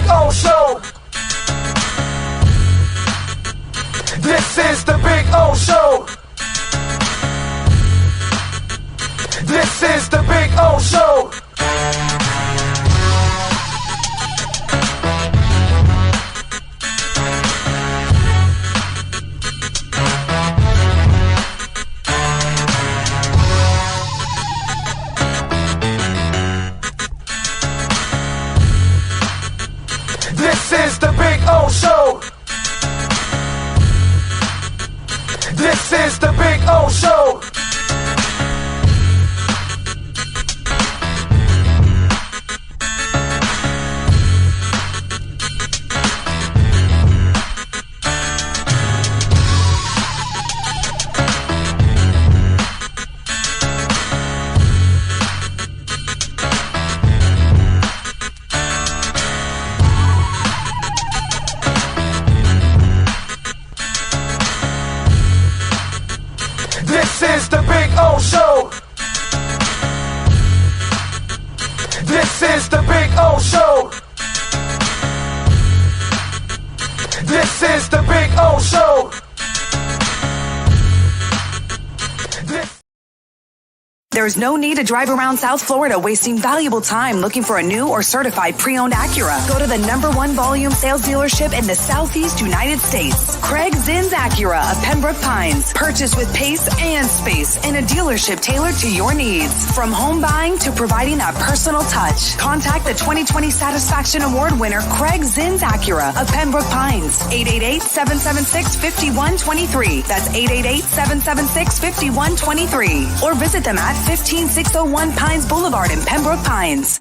O Show. This is the Big O Show. This is the Big O Show. This is the Big O Show. This is the Big O Show. This is the Big O Show. This is the Big O Show. This is the Big O Show. There's no need to drive around South Florida wasting valuable time looking for a new or certified pre-owned Acura. Go to the #1 volume sales dealership in the Southeast United States. Craig Zinn's Acura of Pembroke Pines. Purchase with pace and space in a dealership tailored to your needs. From home buying to providing that personal touch. Contact the 2020 Satisfaction Award winner Craig Zinn's Acura of Pembroke Pines. 888-776-5123. That's 888-776-5123. Or visit them at 15601 Pines Boulevard in Pembroke Pines.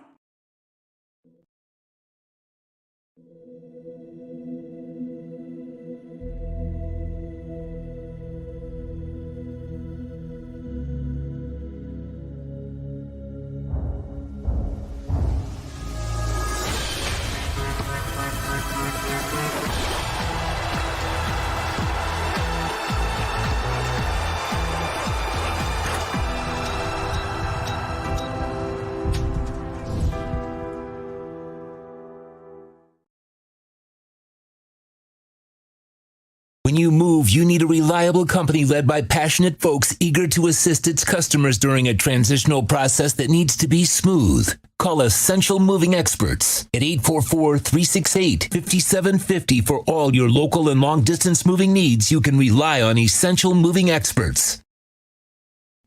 When you move, you need a reliable company led by passionate folks eager to assist its customers during a transitional process that needs to be smooth. Call Essential Moving Experts at 844-368-5750 for all your local and long-distance moving needs. You can rely on Essential Moving Experts.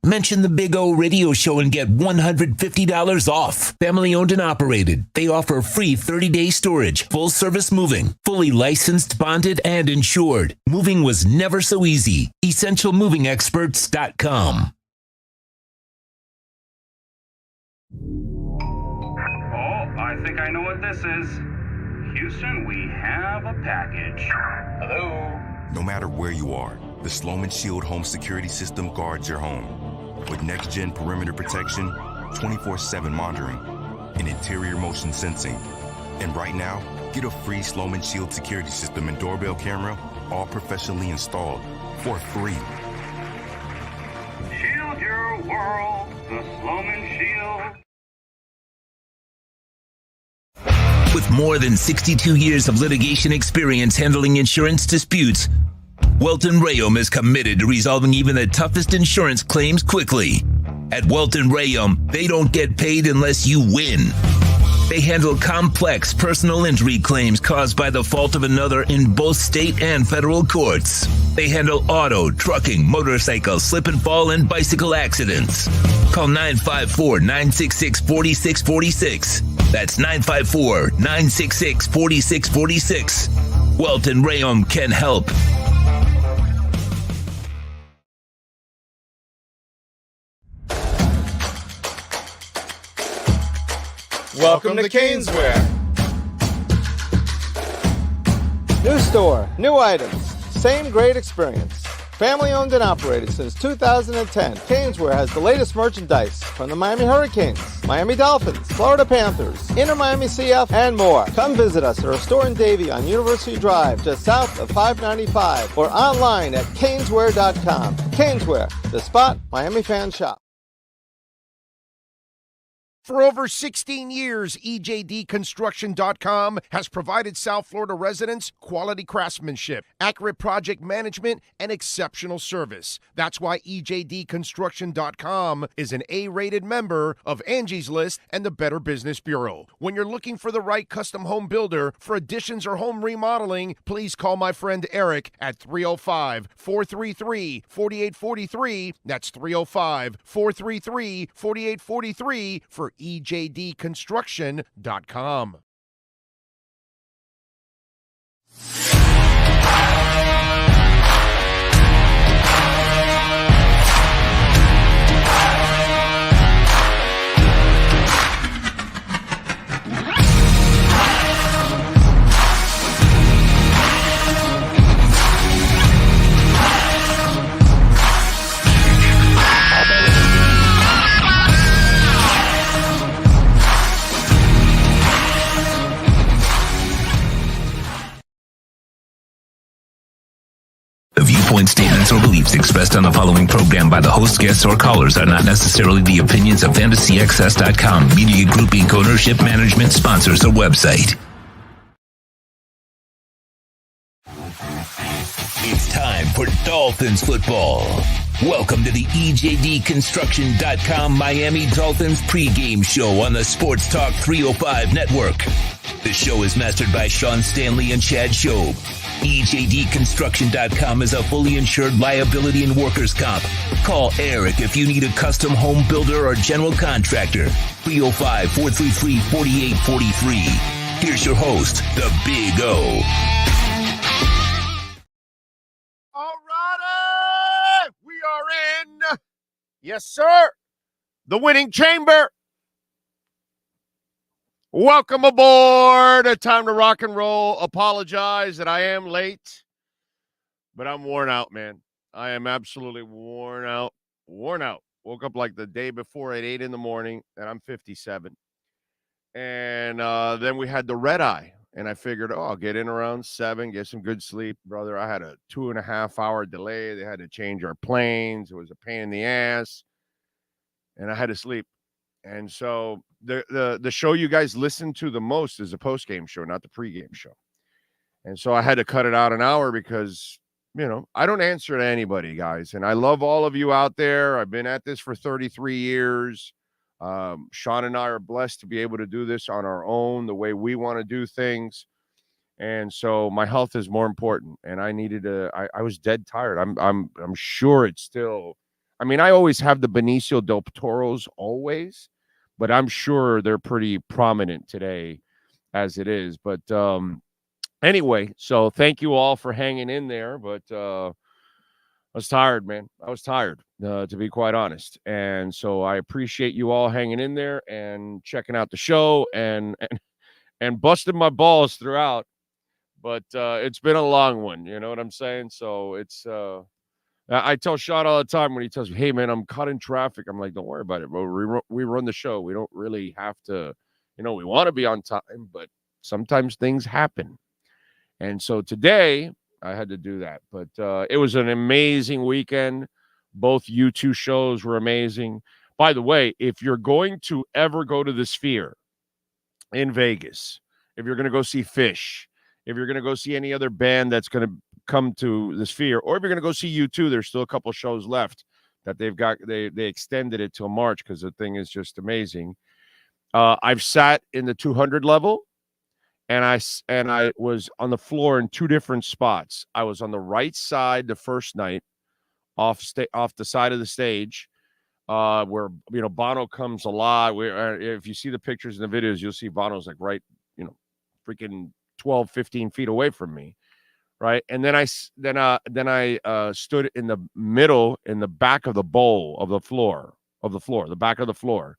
Mention the Big O Radio Show and get $150 off. Family owned and operated. They offer free 30-day storage, full service moving, fully licensed, bonded, and insured. Moving was never so easy. EssentialMovingExperts.com. Oh, I think I know what this is. Houston, we have a package. Hello? No matter where you are, the Sloman Shield Home Security System guards your home. With next-gen perimeter protection, 24/7 monitoring, and interior motion sensing. And right now, get a free Sloman Shield security system and doorbell camera, all professionally installed, for free. Shield your world, the Sloman Shield. With more than 62 years of litigation experience handling insurance disputes, Welton Rayom is committed to resolving even the toughest insurance claims quickly. At Welton Rayom, they don't get paid unless you win. They handle complex personal injury claims caused by the fault of another in both state and federal courts. They handle auto, trucking, motorcycle, slip and fall, and bicycle accidents. Call 954-966-4646. That's 954-966-4646. Welton Rayom can help. Welcome to Caneswear. New store, new items, same great experience. Family owned and operated since 2010, Caneswear has the latest merchandise from the Miami Hurricanes, Miami Dolphins, Florida Panthers, Inter Miami CF, and more. Come visit us at our store in Davie on University Drive, just south of 595, or online at caneswear.com. Caneswear, the spot Miami fans shop. For over 16 years, EJDConstruction.com has provided South Florida residents quality craftsmanship, accurate project management, and exceptional service. That's why EJDConstruction.com is an A-rated member of Angie's List and the Better Business Bureau. When you're looking for the right custom home builder for additions or home remodeling, please call my friend Eric at 305-433-4843. That's 305-433-4843 for EJDConstruction.com. The viewpoint statements or beliefs expressed on the following program by the host, guests, or callers are not necessarily the opinions of FantasyXS.com, Media Group Inc. ownership, management, sponsors, or website. It's time for Dolphins football. Welcome to the EJDConstruction.com Miami Dolphins pregame show on the Sports Talk 305 network. The show is mastered by Sean Stanley and Chad Shobe. EJDConstruction.com is a fully insured liability and workers' comp. Call Eric if you need a custom home builder or general contractor. 305-433-4843. Here's your host, the Big O. All righty! We are in. Yes, sir. The winning chamber. Welcome aboard. Time to rock and roll. Apologize that I am late, but I'm worn out, man. I am absolutely worn out. Worn out. Woke up like the day before at 8 in the morning, and I'm 57. And then we had the red eye, and I figured, I'll get in around 7, get some good sleep. Brother, I had a 2.5-hour delay. They had to change our planes. It was a pain in the ass, and I had to sleep. And so the show you guys listen to the most is a post-game show, not the pregame show. And so I had to cut it out an hour because, I don't answer to anybody, guys. And I love all of you out there. I've been at this for 33 years. Sean and I are blessed to be able to do this on our own, the way we want to do things. And so my health is more important. And I needed I was dead tired. I'm sure it's still, I always have the Benicio del Toro's always, but I'm sure they're pretty prominent today as it is. But anyway, so thank you all for hanging in there. But I was tired, man. I was tired, to be quite honest. And so I appreciate you all hanging in there and checking out the show and busting my balls throughout. But it's been a long one. You know what I'm saying? So it's I tell Sean all the time when he tells me, hey, man, I'm caught in traffic. I'm like, don't worry about it, bro. We run the show. We don't really have to, we want to be on time, but sometimes things happen. And so today I had to do that. But it was an amazing weekend. Both U2 shows were amazing. By the way, if you're going to ever go to the Sphere in Vegas, if you're going to go see Fish, if you're going to go see any other band that's going to come to the Sphere, or if you're going to go see U2, there's still a couple shows left that they've got. They extended it till March because the thing is just amazing. I've sat in the 200 level, and I was on the floor in 2 different spots. I was on the right side the first night, off the side of the stage, where Bono comes a lot. If you see the pictures and the videos, you'll see Bono's like right, freaking 12, 15 feet away from me. Right. And then I stood in the middle, in the back of the bowl of the floor, the back of the floor.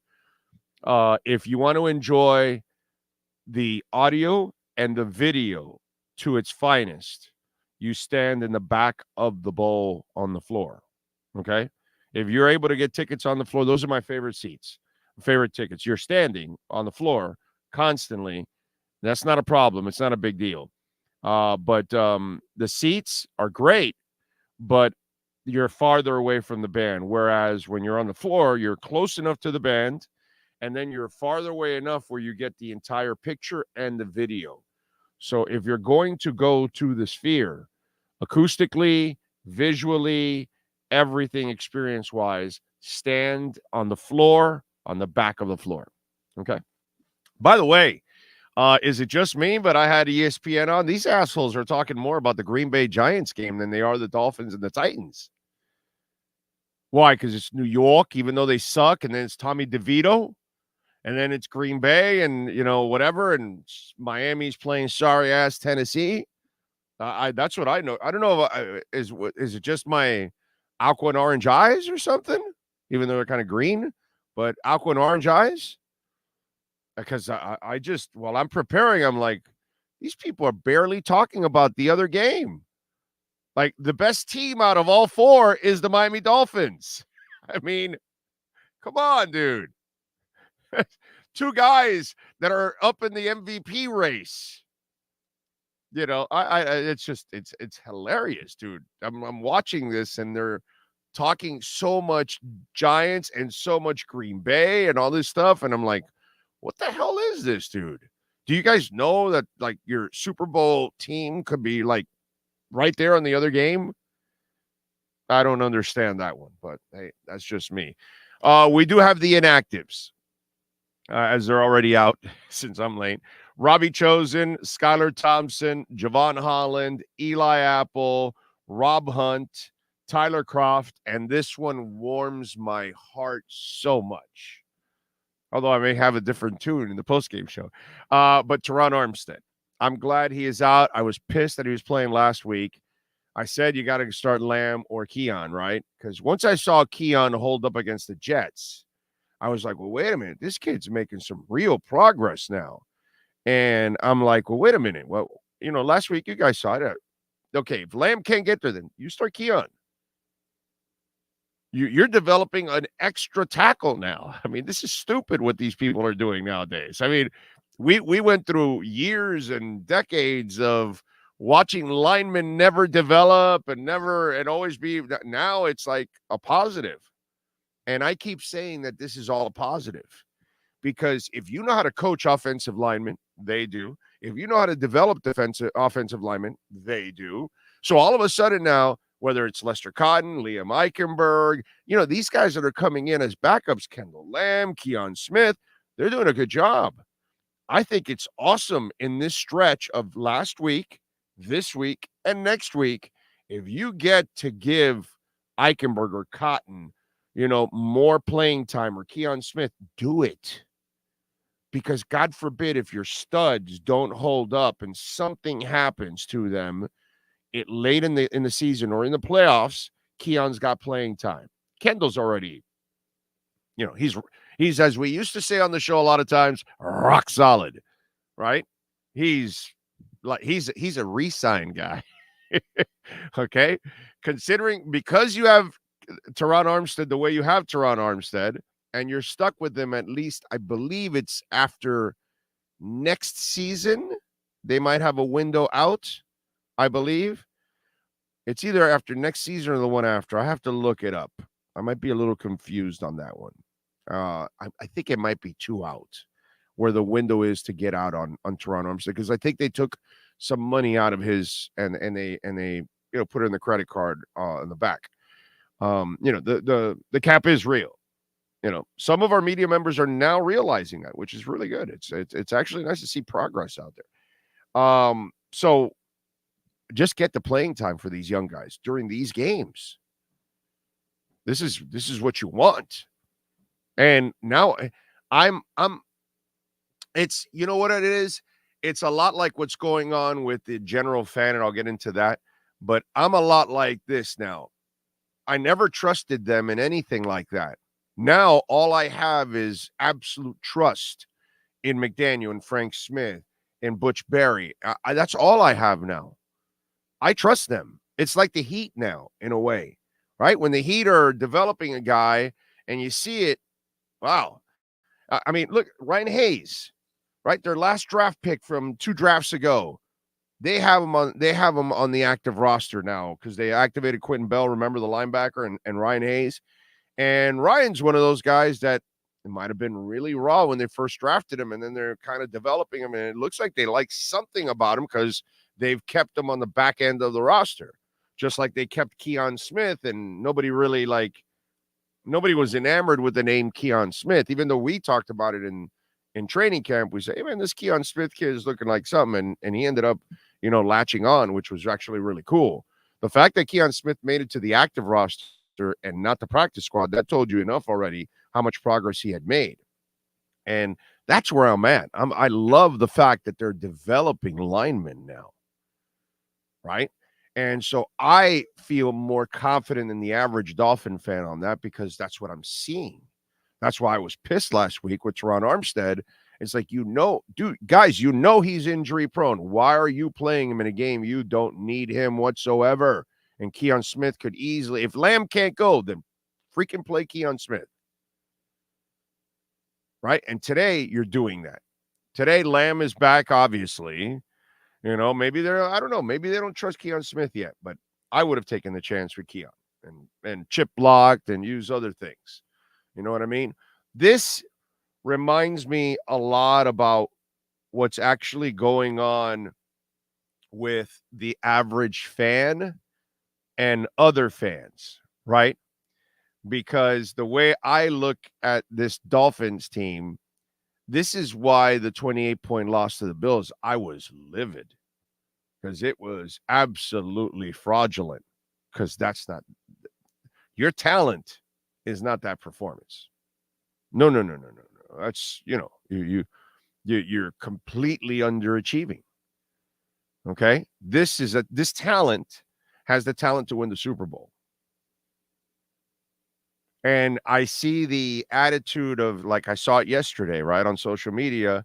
If you want to enjoy the audio and the video to its finest, you stand in the back of the bowl on the floor. Okay. If you're able to get tickets on the floor, those are my favorite seats, favorite tickets. You're standing on the floor constantly. That's not a problem. It's not a big deal. But the seats are great, but you're farther away from the band. Whereas when you're on the floor, you're close enough to the band and then you're farther away enough where you get the entire picture and the video. So if you're going to go to the Sphere, acoustically, visually, everything experience-wise, stand on the floor, on the back of the floor. Okay? By the way, is it just me, but I had ESPN on? These assholes are talking more about the Green Bay Giants game than they are the Dolphins and the Titans. Why? Because it's New York, even though they suck, and then it's Tommy DeVito, and then it's Green Bay, and, whatever, and Miami's playing sorry-ass Tennessee. That's what I know. I don't know if is it just my aqua and orange eyes or something, even though they're kind of green, but aqua and orange eyes? Because I just, while I'm preparing, I'm like, these people are barely talking about the other game. Like, the best team out of all four is the Miami Dolphins. I mean, come on, dude. Two guys that are up in the MVP race. It's hilarious, dude. I'm watching this, and they're talking so much Giants and so much Green Bay and all this stuff, and I'm like, what the hell is this, dude? Do you guys know that, like, your Super Bowl team could be, like, right there on the other game? I don't understand that one, but hey, that's just me. We do have the inactives, as they're already out since I'm late. Robbie Chosen, Skylar Thompson, Javon Holland, Eli Apple, Rob Hunt, Tyler Croft, and this one warms my heart so much. Although I may have a different tune in the postgame show. But Teron Armstead, I'm glad he is out. I was pissed that he was playing last week. I said you got to start Lamb or Keon, right? Because once I saw Keon hold up against the Jets, I was like, well, wait a minute. This kid's making some real progress now. And I'm like, well, wait a minute. Well, last week you guys saw it. Okay, if Lamb can't get there, then you start Keon. You're developing an extra tackle now. I mean, this is stupid what these people are doing nowadays. I mean, we went through years and decades of watching linemen never develop and always be. Now it's like a positive. And I keep saying that this is all a positive, because if you know how to coach offensive linemen, they do. If you know how to develop offensive linemen, they do. So all of a sudden now, whether it's Lester Cotton, Liam Eichenberg, these guys that are coming in as backups, Kendall Lamb, Keon Smith, they're doing a good job. I think it's awesome in this stretch of last week, this week, and next week, if you get to give Eichenberg or Cotton, more playing time, or Keon Smith, do it. Because God forbid if your studs don't hold up and something happens to them late in the season or in the playoffs, Keon's got playing time. Kendall's already, he's, as we used to say on the show a lot of times, rock solid, right? He's a re-sign guy. Okay? Because you have Teron Armstead the way you have Teron Armstead, and you're stuck with them at least, I believe it's after next season. They might have a window out, I believe. It's either after next season or the one after. I have to look it up. I might be a little confused on that one. I think it might be 2 out, where the window is to get out on Teron Armstead, because I think they took some money out of his and they put it in the credit card in the back. The cap is real. Some of our media members are now realizing that, which is really good. It's actually nice to see progress out there. So just get the playing time for these young guys during these games. This is what you want. And now it's, what it is? It's a lot like what's going on with the general fan, and I'll get into that. But I'm a lot like this now. I never trusted them in anything like that. Now all I have is absolute trust in McDaniel and Frank Smith and Butch Berry. That's all I have now. I trust them. It's like the Heat now, in a way, right? When the Heat are developing a guy and you see it, wow. I mean, look, Ryan Hayes, right? Their last draft pick from 2 drafts ago. They have him on the active roster now because they activated Quentin Bell, remember, the linebacker, and Ryan Hayes. And Ryan's one of those guys that It might have been really raw when they first drafted him, and then they're kind of developing him, and it looks like they like something about him because they've kept him on the back end of the roster, just like they kept Keon Smith, and nobody was enamored with the name Keon Smith, even though we talked about it in training camp. We say, hey, man, this Keon Smith kid is looking like something, and he ended up, latching on, which was actually really cool. The fact that Keon Smith made it to the active roster and not the practice squad, that told you enough already how much progress he had made. And that's where I'm at. I love the fact that they're developing linemen now, right? And so I feel more confident than the average Dolphin fan on that because that's what I'm seeing. That's why I was pissed last week with Teron Armstead. It's like, dude, guys, he's injury prone. Why are you playing him in a game you don't need him whatsoever? And Keon Smith could easily, if Lamb can't go, then freaking play Keon Smith. Right? And today you're doing that. Today Lamb is back, obviously. Maybe maybe they don't trust Keon Smith yet, but I would have taken the chance with Keon and chip blocked and use other things. You know what I mean? This reminds me a lot about what's actually going on with the average fan and other fans, right? Because the way I look at this Dolphins team, this is why the 28-point loss to the Bills, I was livid because it was absolutely fraudulent because that's not your talent is not that performance. No. That's, you're completely underachieving. Okay? This talent has the talent to win the Super Bowl. And I see the attitude of, like I saw it yesterday, right, on social media.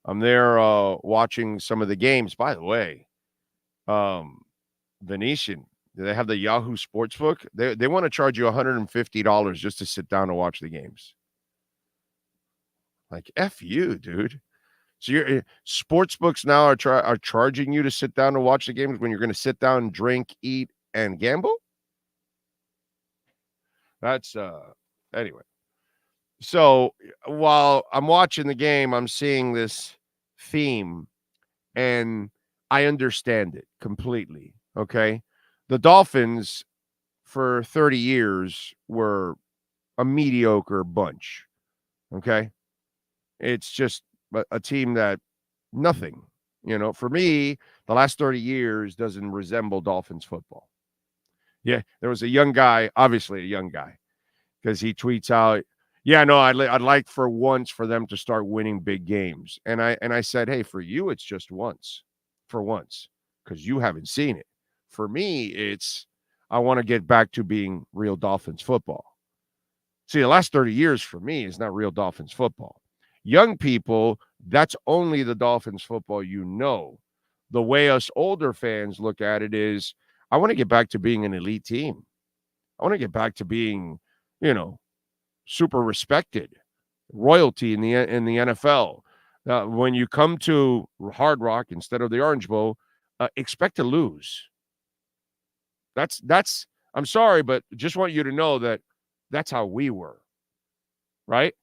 I'm there watching some of the games. By the way, Venetian, do they have the Yahoo Sportsbook? They want to charge you $150 just to sit down and watch the games. Like, F you, dude. So your sportsbooks now are charging you to sit down and watch the games when you're going to sit down, drink, eat, and gamble? That's anyway. So while I'm watching the game, I'm seeing this theme and I understand it completely. Okay. The Dolphins for 30 years were a mediocre bunch. Okay. It's just a team that nothing, for me, the last 30 years doesn't resemble Dolphins football. Yeah, there was a young guy, obviously a young guy, because he tweets out, yeah, no, I'd like for once for them to start winning big games. And I said, hey, for you, it's just once, because you haven't seen it. For me, it's I want to get back to being real Dolphins football. See, the last 30 years for me is not real Dolphins football. Young people, that's only the Dolphins football you know. The way us older fans look at it is, I want to get back to being an elite team. I want to get back to being, super respected, royalty in the NFL. When you come to Hard Rock instead of the Orange Bowl, expect to lose. That's. I'm sorry, but just want you to know that that's how we were, right?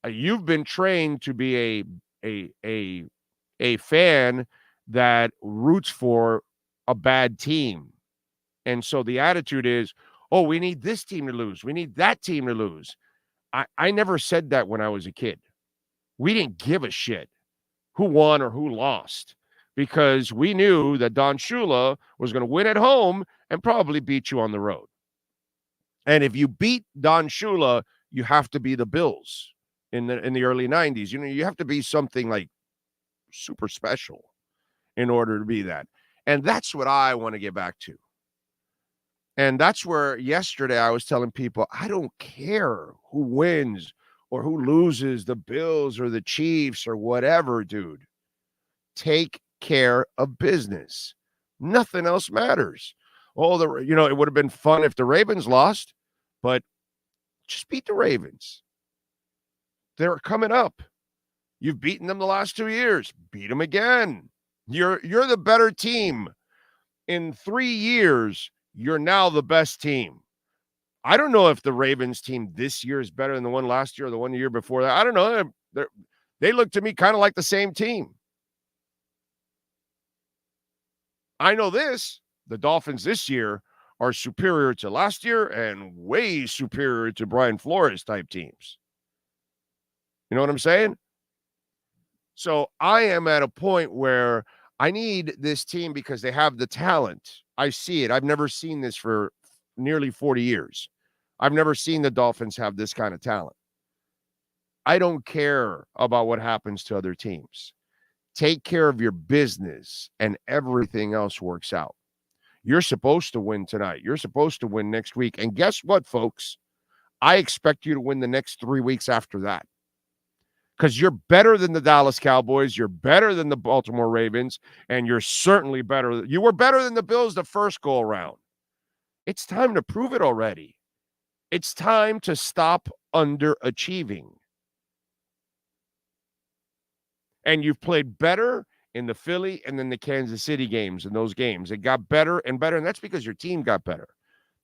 You've been trained to be a fan that roots for a bad team. And so the attitude is, oh, we need this team to lose. We need that team to lose. I never said that when I was a kid. We didn't give a shit who won or who lost because we knew that Don Shula was going to win at home and probably beat you on the road. And if you beat Don Shula, you have to be the Bills in the early 90s. You have to be something like super special in order to be that. And that's what I want to get back to. And that's where yesterday I was telling people, I don't care who wins or who loses, the Bills or the Chiefs or whatever, dude. Take care of business. Nothing else matters. It would have been fun if the Ravens lost, but just beat the Ravens. They're coming up. You've beaten them the last 2 years. Beat them again. You're the better team. In 3 years, you're now the best team. I don't know if the Ravens team this year is better than the one last year or the one the year before that. I don't know. They look to me kind of like the same team. I know this. The Dolphins this year are superior to last year and way superior to Brian Flores type teams. You know what I'm saying? So I am at a point where I need this team because they have the talent. I see it. I've never seen this for nearly 40 years. I've never seen the Dolphins have this kind of talent. I don't care about what happens to other teams. Take care of your business and everything else works out. You're supposed to win tonight. You're supposed to win next week. And guess what, folks? I expect you to win the next 3 weeks after that. Because you're better than the Dallas Cowboys, you're better than the Baltimore Ravens, and you're certainly better. You were better than the Bills the first go around. It's time to prove it already. It's time to stop underachieving. And you've played better in the Philly and then the Kansas City games, in those games. It got better and better, and that's because your team got better.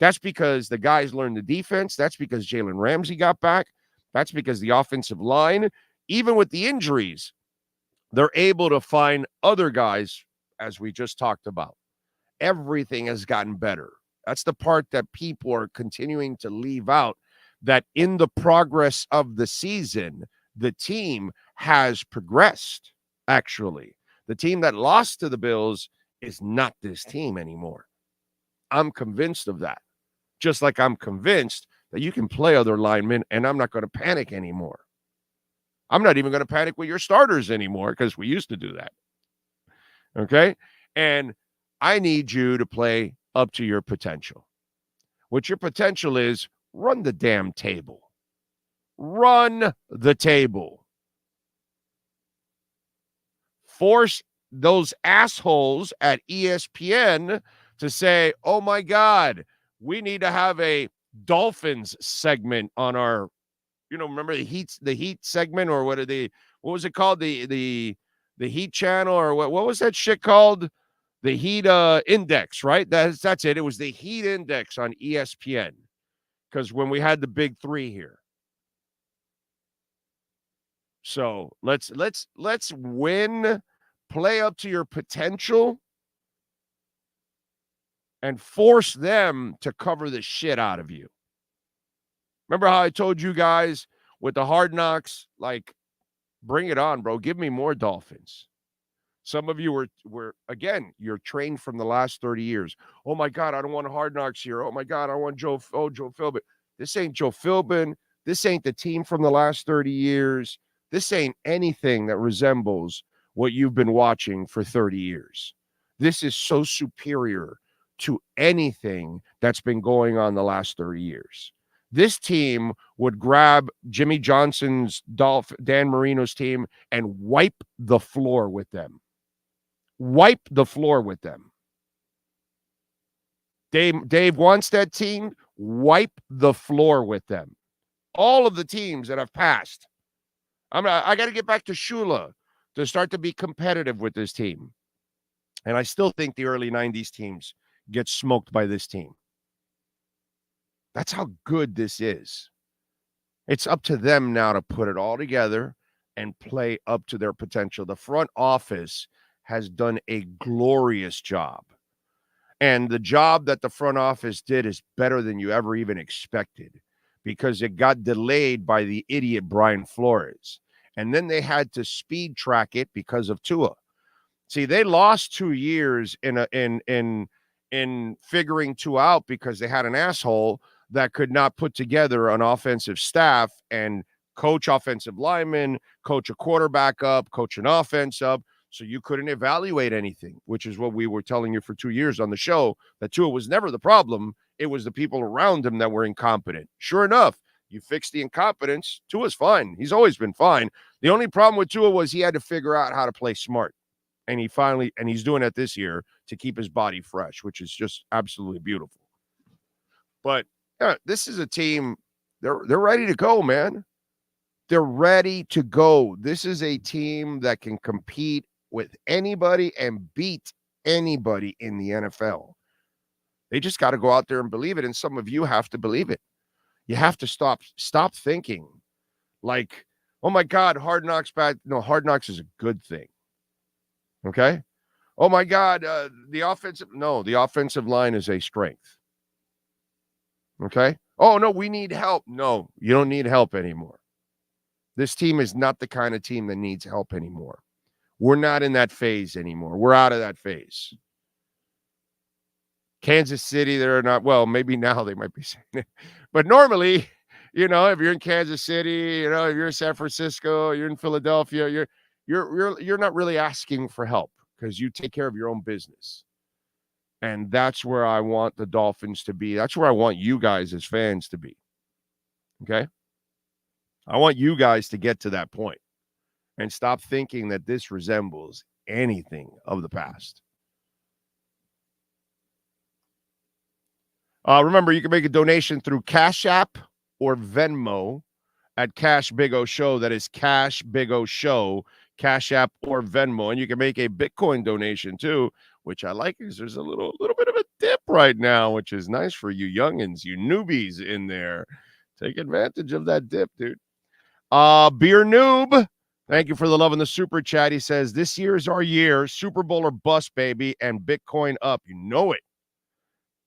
That's because the guys learned the defense. That's because Jalen Ramsey got back. That's because the offensive line, even with the injuries, they're able to find other guys, as we just talked about. Everything has gotten better. That's the part that people are continuing to leave out, that in the progress of the season, the team has progressed, actually. The team that lost to the Bills is not this team anymore. I'm convinced of that. Just like I'm convinced that you can play other linemen, and I'm not going to panic anymore. I'm not even going to panic with your starters anymore because we used to do that. Okay? And I need you to play up to your potential. What your potential is, run the damn table. Run the table. Force those assholes at ESPN to say, oh my God, we need to have a Dolphins segment on our, remember the Heat segment, or what was it called? The Heat channel, or what was that shit called? The Heat Index, right? That's it. It was the Heat Index on ESPN. Because when we had the big three here. So let's win, play up to your potential, and force them to cover the shit out of you. Remember how I told you guys with the Hard Knocks, like, bring it on, bro. Give me more Dolphins. Some of you were again, you're trained from the last 30 years. Oh my God, I don't want Hard Knocks here. Oh my God, I want Joe Philbin. This ain't Joe Philbin. This ain't the team from the last 30 years. This ain't anything that resembles what you've been watching for 30 years. This is so superior to anything that's been going on the last 30 years. This team would grab Jimmy Johnson's Dan Marino's team and wipe the floor with them. Wipe the floor with them. Dave wants that team. Wipe the floor with them. All of the teams that have passed. I got to get back to Shula to start to be competitive with this team. And I still think the early 90s teams get smoked by this team. That's how good this is. It's up to them now to put it all together and play up to their potential. The front office has done a glorious job. And the job that the front office did is better than you ever even expected, because it got delayed by the idiot Brian Flores. And then they had to speed track it because of Tua. See, they lost 2 years in figuring Tua out because they had an asshole that could not put together an offensive staff and coach offensive linemen, coach a quarterback up, coach an offense up. So you couldn't evaluate anything, which is what we were telling you for 2 years on the show, that Tua was never the problem. It was the people around him that were incompetent. Sure enough, you fix the incompetence, Tua's fine. He's always been fine. The only problem with Tua was he had to figure out how to play smart. And he's doing it this year to keep his body fresh, which is just absolutely beautiful. But yeah, this is a team, they're ready to go, man. They're ready to go. This is a team that can compete with anybody and beat anybody in the NFL. They just got to go out there and believe it. And some of you have to believe it. You have to stop thinking like, oh my God, Hard Knocks bad. No, Hard Knocks is a good thing. Okay. Oh my God, the offensive line is a strength. Okay. Oh no, we need help. No, you don't need help anymore. This team is not the kind of team that needs help anymore. We're not in that phase anymore. We're out of that phase. Kansas City, they're not, well, maybe now they might be saying it. But normally, if you're in Kansas City, if you're in San Francisco, you're in Philadelphia, you're not really asking for help because you take care of your own business. And that's where I want the Dolphins to be. That's where I want you guys as fans to be. Okay? I want you guys to get to that point and stop thinking that this resembles anything of the past. Remember, you can make a donation through Cash App or Venmo at Cash Big O Show. That is Cash Big O Show, Cash App or Venmo. And you can make a Bitcoin donation too, which I like because there's a little bit of a dip right now, which is nice for you youngins, you newbies in there. Take advantage of that dip, dude. Beer Noob, thank you for the love in the super chat. He says, this year is our year. Super Bowl or bust, baby, and Bitcoin up. You know it.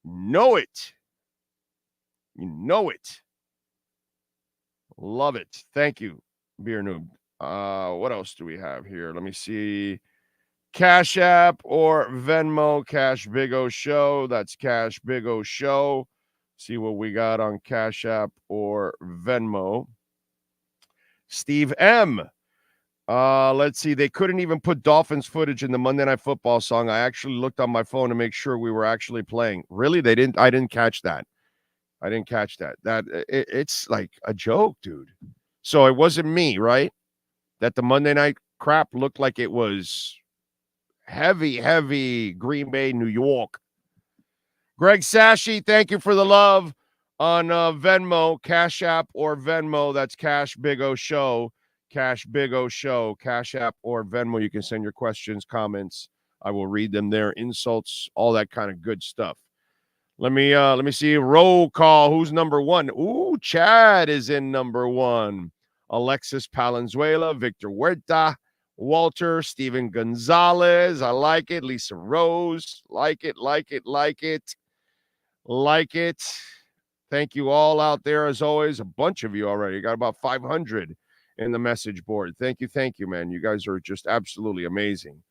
Know it. You know it. Love it. Thank you, Beer Noob. What else do we have here? Let me see. Cash App or Venmo, Cash Big O Show. That's Cash Big O Show. See what we got on Cash App or Venmo. Steve M. Let's see. They couldn't even put Dolphins footage in the Monday Night Football song. I actually looked on my phone to make sure we were actually playing. Really? They didn't? I didn't catch that. It's like a joke, dude. So it wasn't me, right? That the Monday night crap looked like it was heavy Green Bay, New York. Greg Sashi, thank you for the love on Venmo, Cash App or Venmo. That's Cash Big O Show. Cash Big O Show, Cash App or Venmo. You can send your questions, comments. I will read them there. Insults, all that kind of good stuff. Let me see. Roll call. Who's number one? Ooh, Chad is in number one. Alexis Palenzuela, Victor Huerta, Walter, Steven Gonzalez. I like it. Lisa Rose. Like it. Thank you all out there, as always. A bunch of you already. Got about 500 in the message board. Thank you, man. You guys are just absolutely amazing.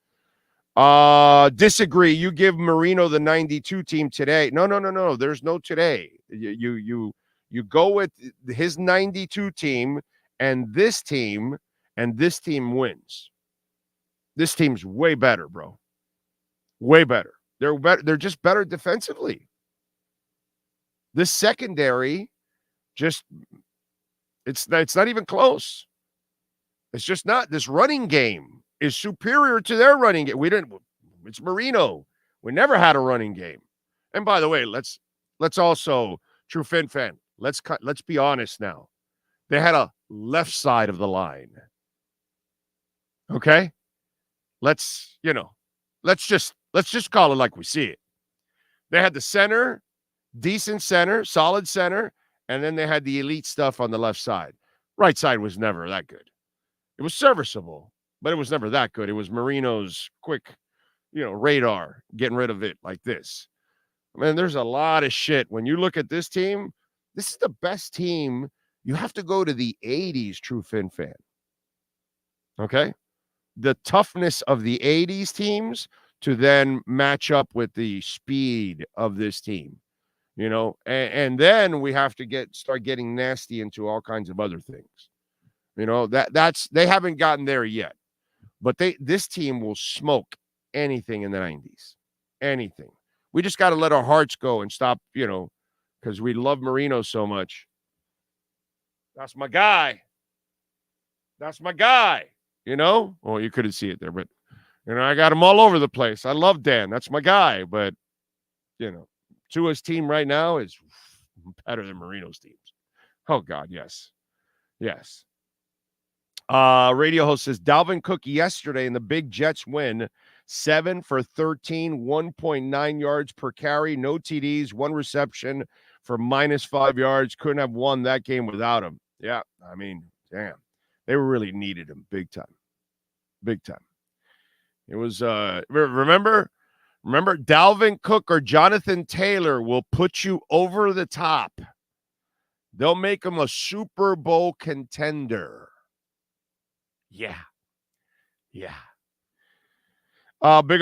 Disagree. You give Marino the 92 team today. No. There's no today. You go with his 92 team and this team wins. This team's way better, bro. Way better. They're better. They're just better defensively. This secondary it's not even close. It's just not. This running game is superior to their running game. It's Marino. We never had a running game. And by the way, let's also, True Fin fan, let's be honest now. They had a left side of the line. Okay? Let's just call it like we see it. They had the center, decent center, solid center, and then they had the elite stuff on the left side. Right side was never that good. It was serviceable, but it was never that good. It was Marino's quick, radar, getting rid of it like this. Man, there's a lot of shit. When you look at this team, this is the best team. You have to go to the 80s, True Fin fan. Okay? The toughness of the 80s teams to then match up with the speed of this team. And then we have to start getting nasty into all kinds of other things. That's they haven't gotten there yet. But this team will smoke anything in the 90s. Anything. We just got to let our hearts go and stop, because we love Marino so much. That's my guy. Well, you couldn't see it there, but I got him all over the place. I love Dan. That's my guy. But Tua's team right now is better than Marino's teams. Oh God, yes. Radio host says Dalvin Cook yesterday in the big Jets win 7 for 13, 1.9 yards per carry, no TDs, 1 reception for -5 yards. Couldn't have won that game without him. Yeah, I mean, damn. They really needed him big time. Big time. It was, remember Dalvin Cook or Jonathan Taylor will put you over the top. They'll make him a Super Bowl contender. Yeah. Big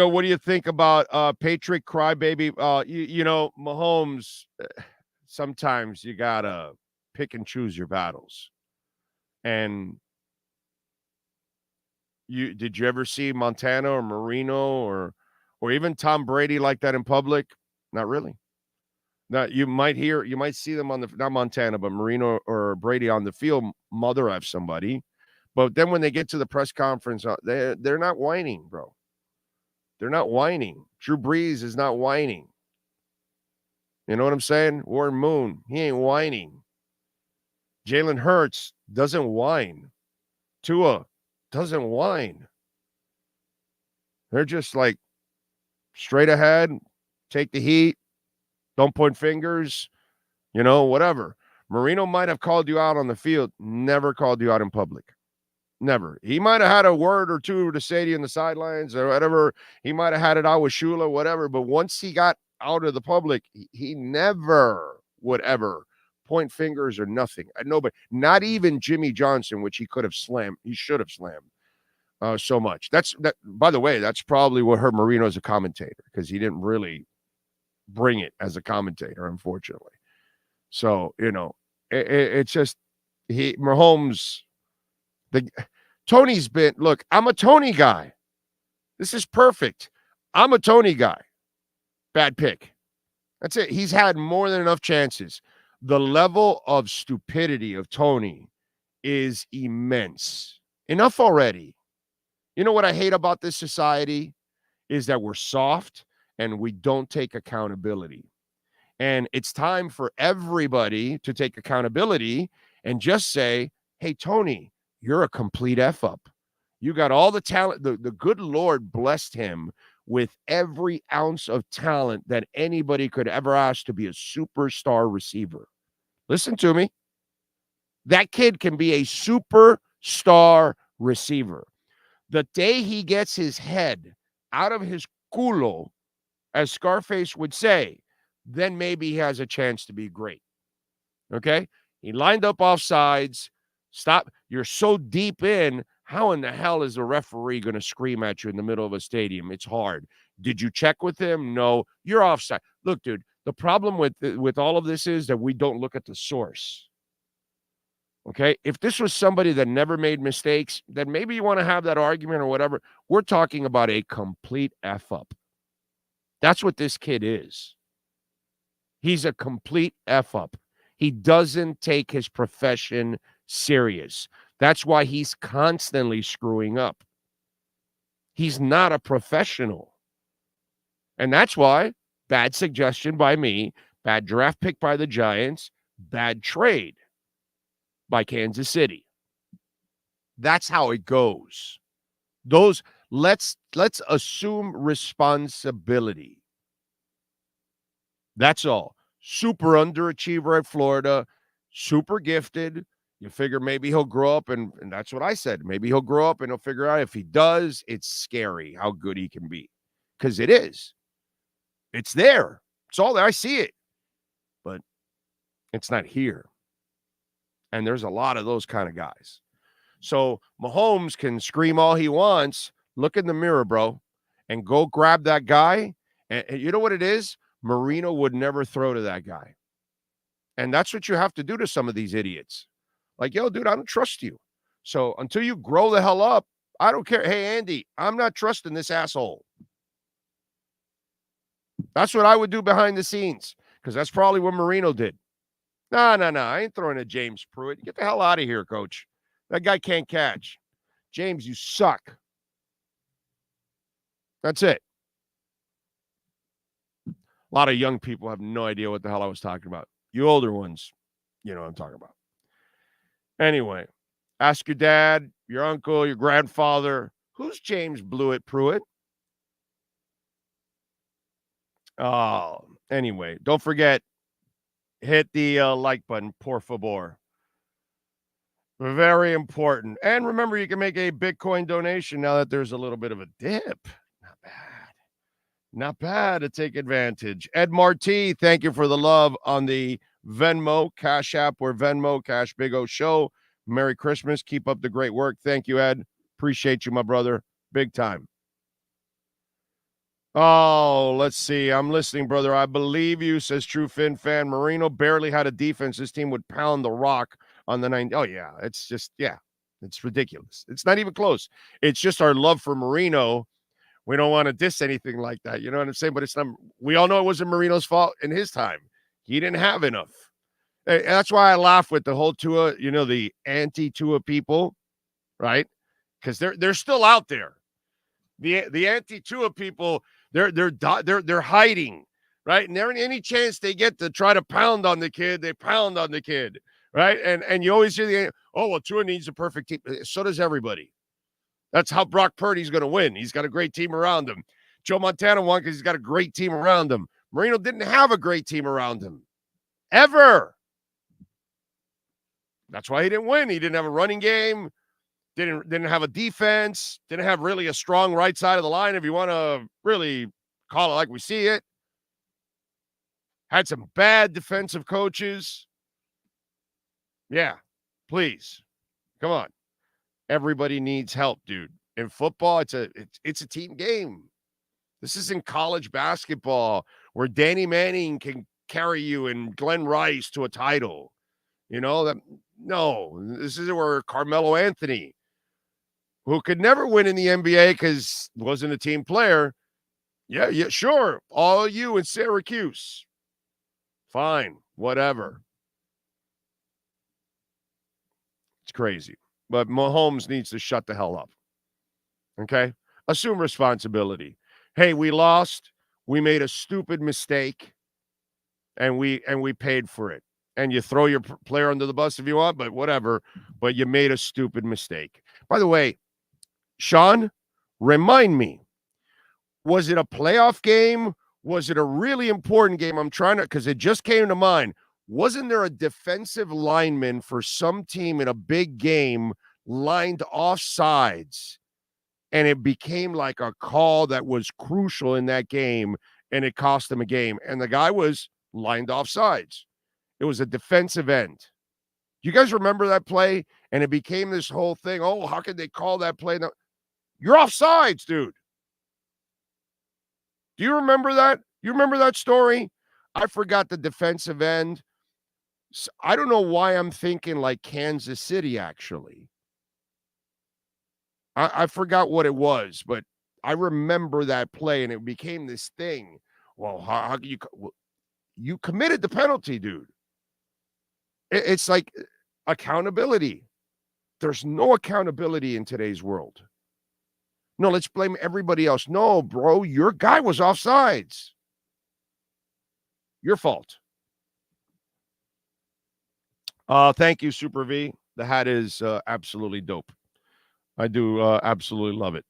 O, what do you think about Patriot crybaby? Mahomes, sometimes you got to pick and choose your battles. And did you ever see Montana or Marino or even Tom Brady like that in public? Not really. Now you might see them on not Montana, but Marino or Brady on the field mother F somebody. But then when they get to the press conference, they're not whining, bro. They're not whining. Drew Brees is not whining. You know what I'm saying? Warren Moon, he ain't whining. Jalen Hurts doesn't whine. Tua doesn't whine. They're just like straight ahead, take the heat, don't point fingers, whatever. Marino might have called you out on the field, never called you out in public. Never. He might have had a word or two to say to you in the sidelines or whatever. He might have had it out with Shula, whatever. But once he got out of the public, he never would ever point fingers or nothing. Nobody, not even Jimmy Johnson, which he could have slammed. He should have slammed so much. By the way, that's probably what hurt Marino as a commentator, because he didn't really bring it as a commentator, unfortunately. So, it's just Mahomes. Tony's been, look, I'm a Tony guy. This is perfect. I'm a Tony guy. Bad pick. That's it. He's had more than enough chances. The level of stupidity of Tony is immense. Enough already. You know what I hate about this society is that we're soft and we don't take accountability. And it's time for everybody to take accountability and just say, hey, Tony, you're a complete F-up. You got all the talent. The good Lord blessed him with every ounce of talent that anybody could ever ask to be a superstar receiver. Listen to me. That kid can be a superstar receiver. The day he gets his head out of his culo, as Scarface would say, then maybe he has a chance to be great. Okay? He lined up off sides. Stop. You're so deep in. How in the hell is a referee going to scream at you in the middle of a stadium? It's hard. Did you check with him? No. You're offside. Look, dude, the problem with all of this is that we don't look at the source. Okay? If this was somebody that never made mistakes, then maybe you want to have that argument or whatever. We're talking about a complete F-up. That's what this kid is. He's a complete F-up. He doesn't take his profession serious. That's why he's constantly screwing up. He's not a professional. And that's why, bad suggestion by me, bad draft pick by the Giants, bad trade by Kansas City. That's how it goes. Let's assume responsibility. That's all. Super underachiever at Florida, super gifted. You figure maybe he'll grow up, and that's what I said. Maybe he'll grow up and he'll figure out. If he does, it's scary how good he can be. Because it is. It's there. It's all there. I see it. But it's not here. And there's a lot of those kind of guys. So Mahomes can scream all he wants. Look in the mirror, bro, and go grab that guy. And you know what it is? Marino would never throw to that guy. And that's what you have to do to some of these idiots. Like, yo, dude, I don't trust you. So until you grow the hell up, I don't care. Hey, Andy, I'm not trusting this asshole. That's what I would do behind the scenes, because that's probably what Marino did. No. I ain't throwing to James Pruitt. Get the hell out of here, coach. That guy can't catch. James, you suck. That's it. A lot of young people have no idea what the hell I was talking about. You older ones, you know what I'm talking about. Anyway, ask your dad, your uncle, your grandfather, who's James Blewett Pruitt? Oh, anyway, don't forget, hit the like button, por favor. Very important. And remember, you can make a Bitcoin donation now that there's a little bit of a dip. Not bad. Not bad to take advantage. Ed Marti, thank you for the love on the Venmo, Cash App, or Venmo, Cash Big O Show. Merry Christmas. Keep up the great work. Thank you, Ed. Appreciate you, my brother. Big time. Oh, let's see. I'm listening, brother. I believe you, says True Fin fan. Marino barely had a defense. This team would pound the rock on the 9. Oh, yeah. It's just, yeah. It's ridiculous. It's not even close. It's just our love for Marino. We don't want to diss anything like that. You know what I'm saying? But it's not, we all know it wasn't Marino's fault in his time. He didn't have enough. And that's why I laugh with the whole Tua, the anti-Tua people, right? Because they're still out there. The anti-Tua people, they're hiding, right? And any chance they get to try to pound on the kid, they pound on the kid, right? And you always hear Tua needs a perfect team. So does everybody. That's how Brock Purdy's going to win. He's got a great team around him. Joe Montana won because he's got a great team around him. Marino didn't have a great team around him. Ever. That's why he didn't win. He didn't have a running game. Didn't have a defense. Didn't have really a strong right side of the line, if you want to really call it like we see it. Had some bad defensive coaches. Yeah, please. Come on. Everybody needs help, dude. In football, it's a team game. This isn't college basketball where Danny Manning can carry you and Glenn Rice to a title. No, this is where Carmelo Anthony, who could never win in the NBA because wasn't a team player. Yeah, sure. All you in Syracuse. Fine, whatever. It's crazy. But Mahomes needs to shut the hell up. Okay? Assume responsibility. Hey, we lost. We made a stupid mistake, and we paid for it. And you throw your player under the bus if you want, but whatever. But you made a stupid mistake. By the way, Sean, remind me, was it a playoff game? Was it a really important game? I'm trying to, because it just came to mind. Wasn't there a defensive lineman for some team in a big game lined off sides, and it became like a call that was crucial in that game, and it cost them a game, and the guy was lined off sides. It was a defensive end. You guys remember that play? And it became this whole thing. Oh, how could they call that play? No, you're off sides, dude. Do you remember that? You remember that story? I forgot the defensive end. I don't know why I'm thinking like Kansas City, actually. I forgot what it was, but I remember that play, and it became this thing. Well, how can you committed the penalty, dude. It's like accountability. There's no accountability in today's world. No, let's blame everybody else. No, bro, your guy was offsides. Your fault. Thank you, Super V. The hat is absolutely dope. I do absolutely love it.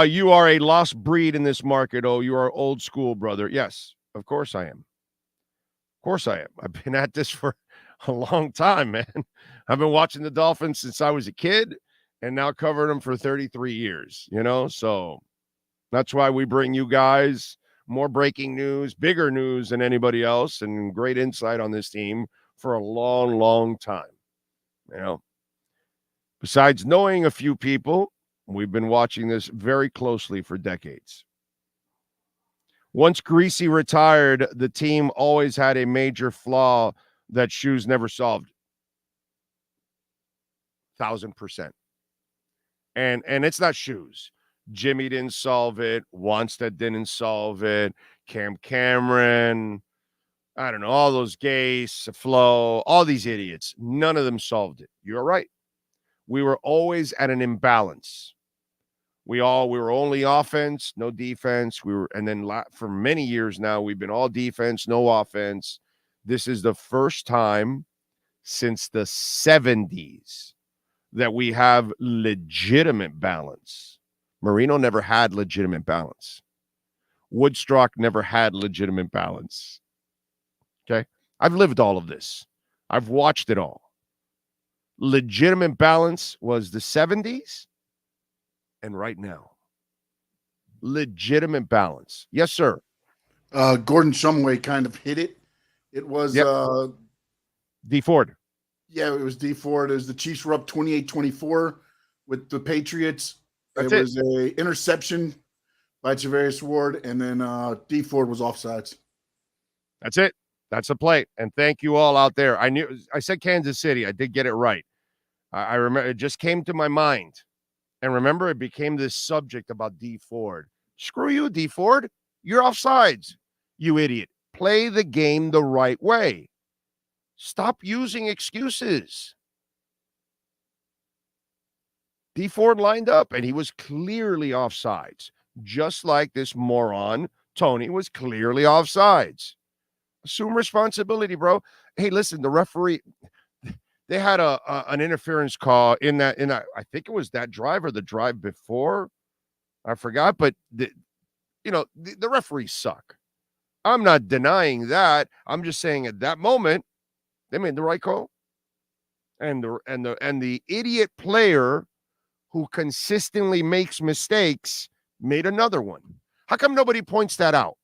You are a lost breed in this market. Oh, you are old school, brother. Yes, of course I am. Of course I am. I've been at this for a long time, man. I've been watching the Dolphins since I was a kid and now covering them for 33 years, so that's why we bring you guys more breaking news, bigger news than anybody else, and great insight on this team for a long, long time. Besides knowing a few people, we've been watching this very closely for decades. Once Greasy retired, the team always had a major flaw that Shoes never solved. 1,000%. And it's not Shoes. Jimmy didn't solve it. Wanstead didn't solve it. Cam Cameron, I don't know, all those Gase, Flo, all these idiots. None of them solved it. You're right. We were always at an imbalance. We were only offense, no defense. And then for many years now, we've been all defense, no offense. This is the first time since the 70s that we have legitimate balance. Marino never had legitimate balance. Woodstock never had legitimate balance. Okay? I've lived all of this. I've watched it all. Legitimate balance was the 70s and right now. Legitimate balance. Yes, sir. Gordon Shumway kind of hit it. It was D Ford. Yeah, it was D Ford. It was the Chiefs were up 28-24 with the Patriots. That's it was a interception by Javarius Ward, and then D Ford was offsides. That's it. That's the play. And thank you all out there. I said Kansas City. I did get it right. I remember it just came to my mind. And remember, it became this subject about D Ford. Screw you, D Ford. You're offsides, you idiot. Play the game the right way. Stop using excuses. D Ford lined up, and he was clearly offsides, just like this moron, Tony, was clearly offsides. Assume responsibility, bro. Hey, listen, the referee, they had an interference call in that. I think it was that drive or the drive before. I forgot, but the referees suck. I'm not denying that. I'm just saying at that moment, they made the right call. And the idiot player who consistently makes mistakes made another one. How come nobody points that out?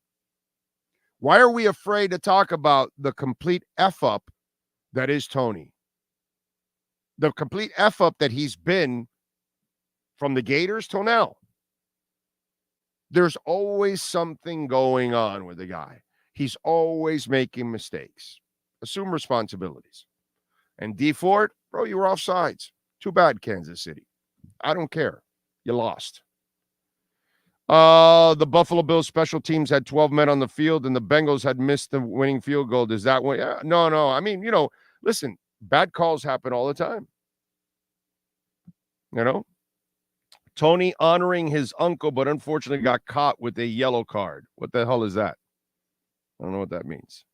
Why are we afraid to talk about the complete F-up that is Tony? The complete F-up that he's been from the Gators till now. There's always something going on with the guy. He's always making mistakes. Assume responsibilities. And D Ford, bro, you were offsides. Too bad, Kansas City. I don't care. You lost. The Buffalo Bills special teams had 12 men on the field, and the Bengals had missed the winning field goal. Does that win? Yeah, no. I mean, listen, bad calls happen all the time. Tony honoring his uncle, but unfortunately got caught with a yellow card. What the hell is that? I don't know what that means.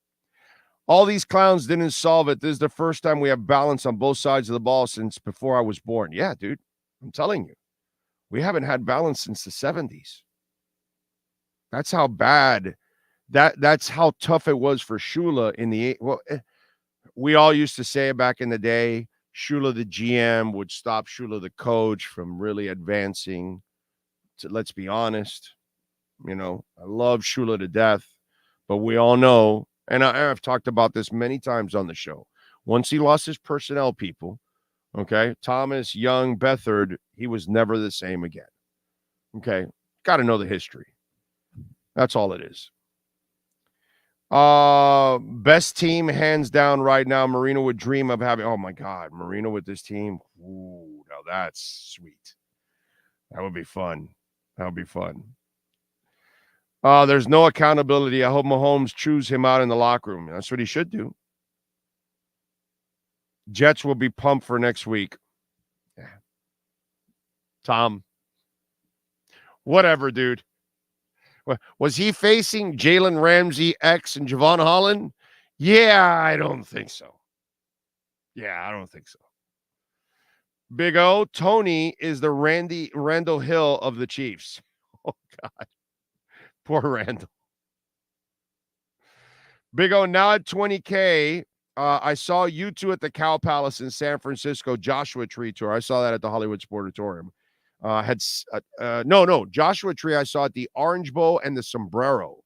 All these clowns didn't solve it. This is the first time we have balance on both sides of the ball since before I was born. Yeah, dude, I'm telling you. We haven't had balance since the 70s. That's how bad, that's how tough it was for Shula in the, we all used to say back in the day, Shula the GM would stop Shula the coach from really advancing. Let's be honest. I love Shula to death, but we all know, and I've talked about this many times on the show, once he lost his personnel people, okay, Thomas, Young, Beathard, he was never the same again. Okay, got to know the history. That's all it is. Best team hands down right now. Marino would dream of having, oh my God, Marino with this team. Ooh, now that's sweet. That would be fun. There's no accountability. I hope Mahomes chews him out in the locker room. That's what he should do. Jets will be pumped for next week. Yeah. Tom. Whatever, dude. Was he facing Jalen Ramsey, X, and Javon Holland? Yeah, I don't think so. Big O, Tony is the Randall Hill of the Chiefs. Oh, God. Poor Randall. Big O, now at 20K, I saw you two at the Cow Palace in San Francisco, Joshua Tree Tour. I saw that at the Hollywood Sportatorium. Joshua Tree I saw at the Orange Bowl and the Sombrero.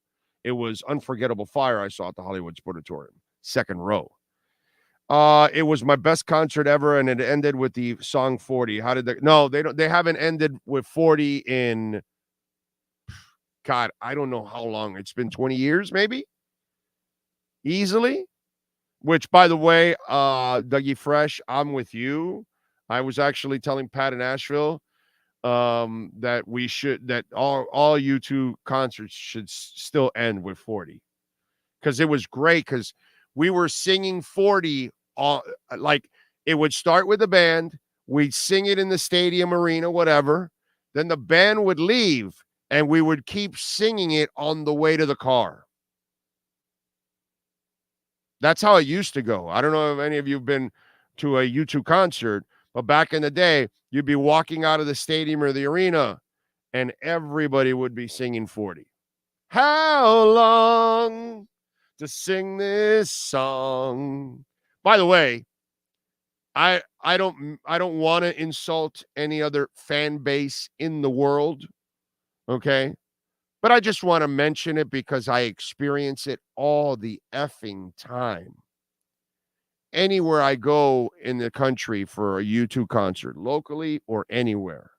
It was Unforgettable Fire I saw at the Hollywood Sportatorium, second row. It was my best concert ever, and it ended with the song 40. How did they haven't ended with 40 in, God, I don't know how long. It's been 20 years, maybe? Easily? Which, by the way, Dougie Fresh, I'm with you. I was actually telling Pat in Asheville that all U2 concerts should still end with 40, because it was great, because we were singing 40 like it would start with the band, we'd sing it in the stadium, arena, whatever, then the band would leave and we would keep singing it on the way to the car. That's how it used to go. I don't know if any of you have been to a U2 concert, but back in the day, you'd be walking out of the stadium or the arena, and everybody would be singing 40. How long to sing this song? By the way, I don't want to insult any other fan base in the world, okay? But I just want to mention it because I experience it all the effing time. Anywhere I go in the country for a U2 concert, locally or anywhere,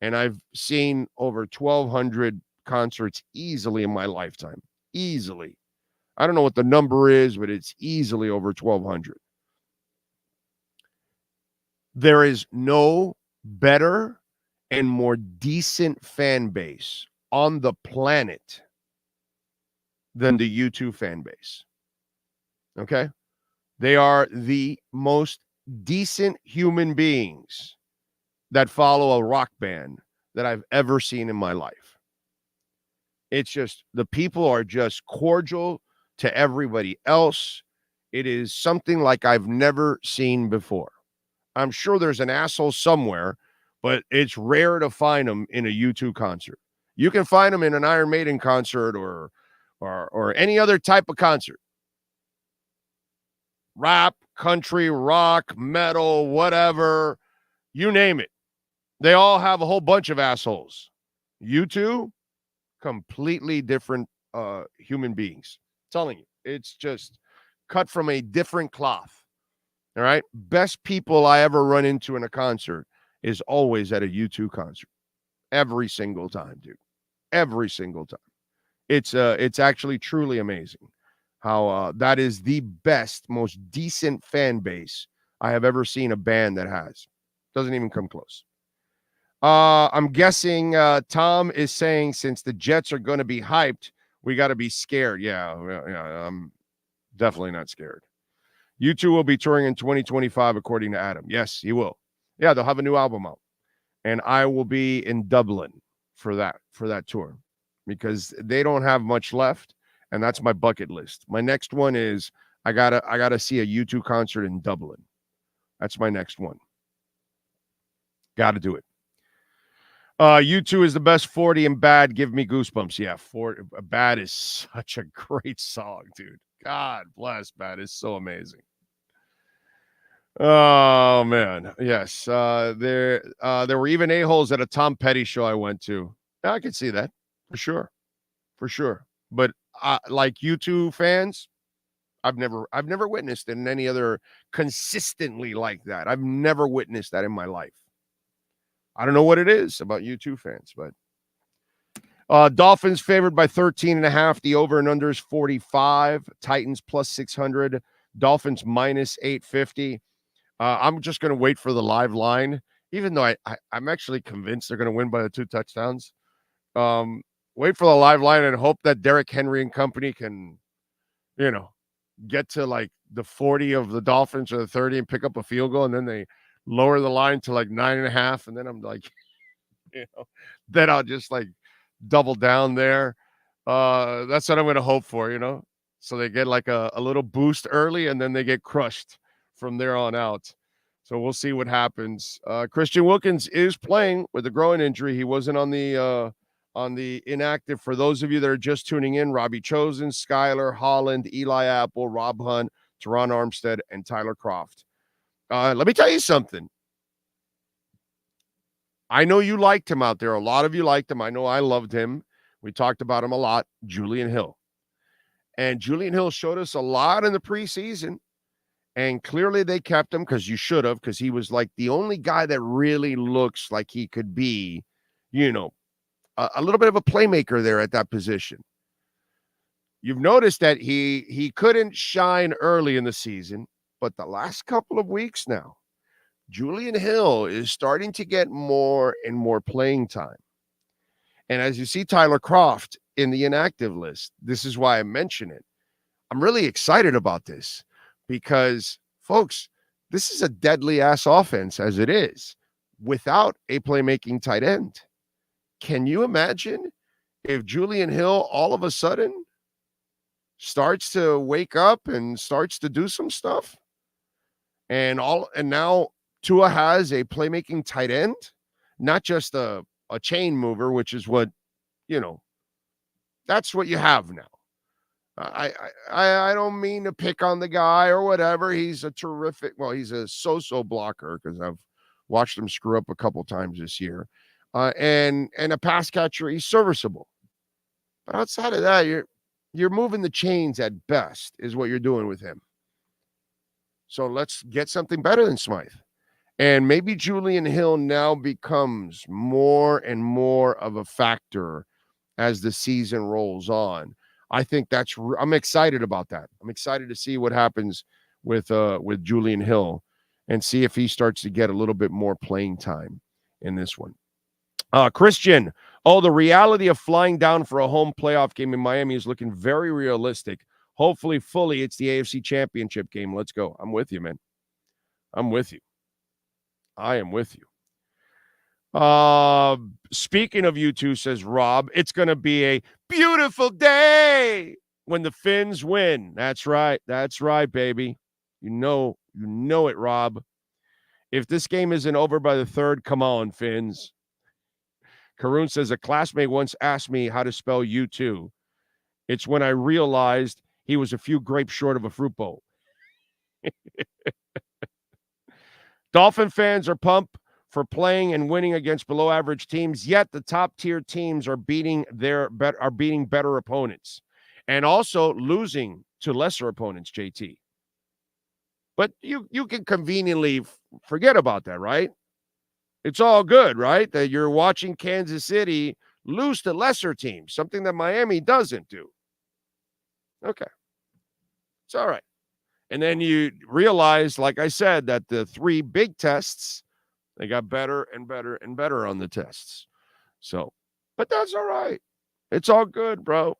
and I've seen over 1,200 concerts easily in my lifetime. Easily. I don't know what the number is, but it's easily over 1,200. There is no better and more decent fan base on the planet than the U2 fan base. Okay? They are the most decent human beings that follow a rock band that I've ever seen in my life. It's just, the people are just cordial to everybody else. It is something like I've never seen before. I'm sure there's an asshole somewhere, but it's rare to find them in a U2 concert. You can find them in an Iron Maiden concert or any other type of concert. Rap, country, rock, metal, whatever, you name it. They all have a whole bunch of assholes. U2, completely different human beings. I'm telling you, it's just cut from a different cloth. All right. Best people I ever run into in a concert is always at a U2 concert. Every single time, dude. Every single time. It's actually truly amazing how that is the best, most decent fan base I have ever seen a band that has. Doesn't even come close. I'm guessing Tom is saying since the Jets are going to be hyped, we got to be scared. Yeah, I'm definitely not scared. U2 will be touring in 2025, according to Adam. Yes, he will. Yeah, they'll have a new album out. And I will be in Dublin for that tour because they don't have much left. And that's my bucket list. My next one is I gotta see a U2 concert in Dublin. That's my next one. Got to do it. U2 is the best 40 and Bad. Give me goosebumps. Yeah, Bad is such a great song, dude. God bless Bad. It's so amazing. Oh man, yes. There were even a-holes at a Tom Petty show I went to. I can see that for sure. But like U2 fans, I've never witnessed in any other consistently like that. I've never witnessed that in my life. I don't know what it is about U2 fans, but Dolphins favored by 13.5. The over and under is 45. Titans plus 600. Dolphins minus 850. I'm just going to wait for the live line, even though I'm actually convinced they're going to win by the 2 touchdowns. Wait for the live line and hope that Derrick Henry and company can, get to like the 40 of the Dolphins or the 30 and pick up a field goal, and then they lower the line to like 9.5, and then I'm like, then I'll just like double down there. That's what I'm going to hope for, so they get like a little boost early, and then they get crushed from there on out. So we'll see what happens. Christian Wilkins is playing with a groin injury. He wasn't on the inactive. For those of you that are just tuning in, Robbie Chosen, Skyler, Holland, Eli Apple, Rob Hunt, Teron Armstead, and Tyler Kroft. Let me tell you something. I know you liked him out there. A lot of you liked him. I know I loved him. We talked about him a lot. Julian Hill. And Julian Hill showed us a lot in the preseason. And clearly they kept him because you should have, because he was like the only guy that really looks like he could be, a little bit of a playmaker there at that position. You've noticed that he couldn't shine early in the season, but the last couple of weeks now, Julian Hill is starting to get more and more playing time. And as you see Tyler Kroft in the inactive list, this is why I mention it. I'm really excited about this. Because, folks, this is a deadly-ass offense as it is without a playmaking tight end. Can you imagine if Julian Hill all of a sudden starts to wake up and starts to do some stuff? And now Tua has a playmaking tight end, not just a a chain mover, which is what, that's what you have now. I don't mean to pick on the guy or whatever. He's a terrific, he's a so-so blocker because I've watched him screw up a couple times this year. And a pass catcher, he's serviceable. But outside of that, you're moving the chains at best is what you're doing with him. So let's get something better than Smythe. And maybe Julian Hill now becomes more and more of a factor as the season rolls on. I think I'm excited about that. I'm excited to see what happens with Julian Hill and see if he starts to get a little bit more playing time in this one. Christian, the reality of flying down for a home playoff game in Miami is looking very realistic. Hopefully, fully, it's the AFC Championship game. Let's go. I'm with you, man. I'm with you. I am with you. Speaking of you two, says Rob, it's going to be a beautiful day when the Fins win. That's right. That's right, baby. You know it, Rob. If this game isn't over by the third, come on, Fins. Karoon says a classmate once asked me how to spell U2. It's when I realized he was a few grapes short of a fruit bowl. Dolphin fans are pumped for playing and winning against below average teams, yet the top tier teams are beating better opponents and also losing to lesser opponents, JT. But you can conveniently forget about that, right? It's all good, right? That you're watching Kansas City lose to lesser teams, something that Miami doesn't do. Okay. It's all right. And then you realize, like I said, that the three big tests, they got better and better and better on the tests. So, but that's all right. It's all good, bro.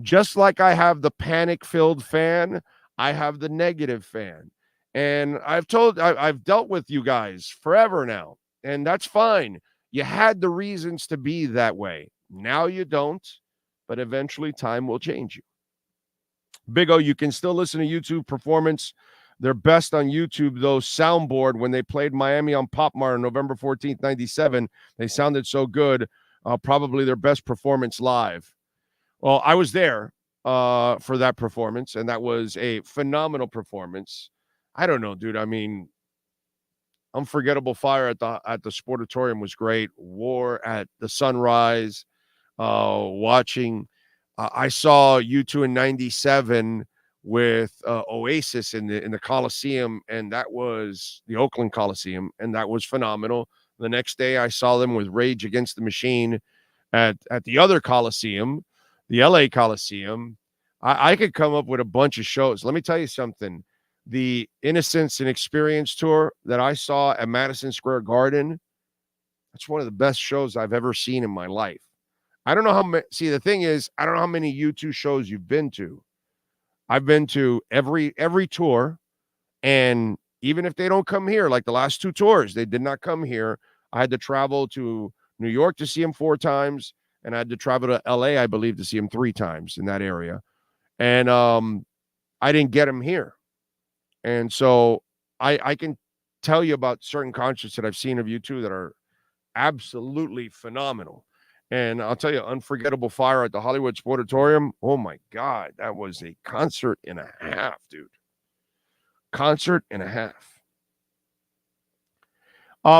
Just like I have the panic-filled fan, I have the negative fan. And I've dealt with you guys forever now, and that's fine. You had the reasons to be that way. Now you don't, but eventually time will change you. Big O, you can still listen to YouTube Performance. Their best on YouTube, though, soundboard, when they played Miami on Pop Mart on November 14th, 97, they sounded so good. Probably their best performance live. Well, I was there for that performance, and that was a phenomenal performance. I don't know, dude. I mean, Unforgettable Fire at the Sportatorium was great. War at the Sunrise, watching. I saw U2 in 97 with Oasis in the Coliseum, and that was the Oakland Coliseum, and that was phenomenal. The next day, I saw them with Rage Against the Machine at the other Coliseum, the LA Coliseum. I could come up with a bunch of shows. Let me tell you something. The Innocence and Experience tour that I saw at Madison Square Garden, that's one of the best shows I've ever seen in my life. I don't know how many. See, the thing is, I don't know how many U2 shows you've been to. I've been to every tour, and even if they don't come here, like the last two tours, they did not come here. I had to travel to New York to see him 4 times, and I had to travel to LA, I believe, to see him 3 times in that area. And I didn't get him here. And so I can tell you about certain concerts that I've seen of U2 that are absolutely phenomenal. And I'll tell you, Unforgettable Fire at the Hollywood Sportatorium, oh my God, that was a concert and a half, dude. Concert and a half.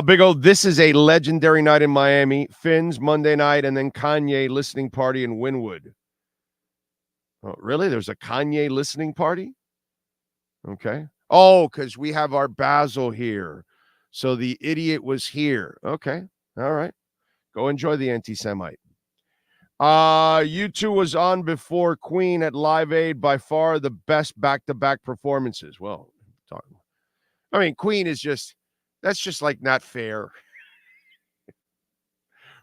Big O, this is a legendary night in Miami. Fins Monday night, and then Kanye listening party in Wynwood. Oh, really? There's a Kanye listening party? Okay. Oh, because we have our Basil here. So the idiot was here. Okay. All right. Go enjoy the anti-Semite. U2 was on before Queen at Live Aid, by far the best back-to-back performances. Well, I mean, Queen is that's just like not fair.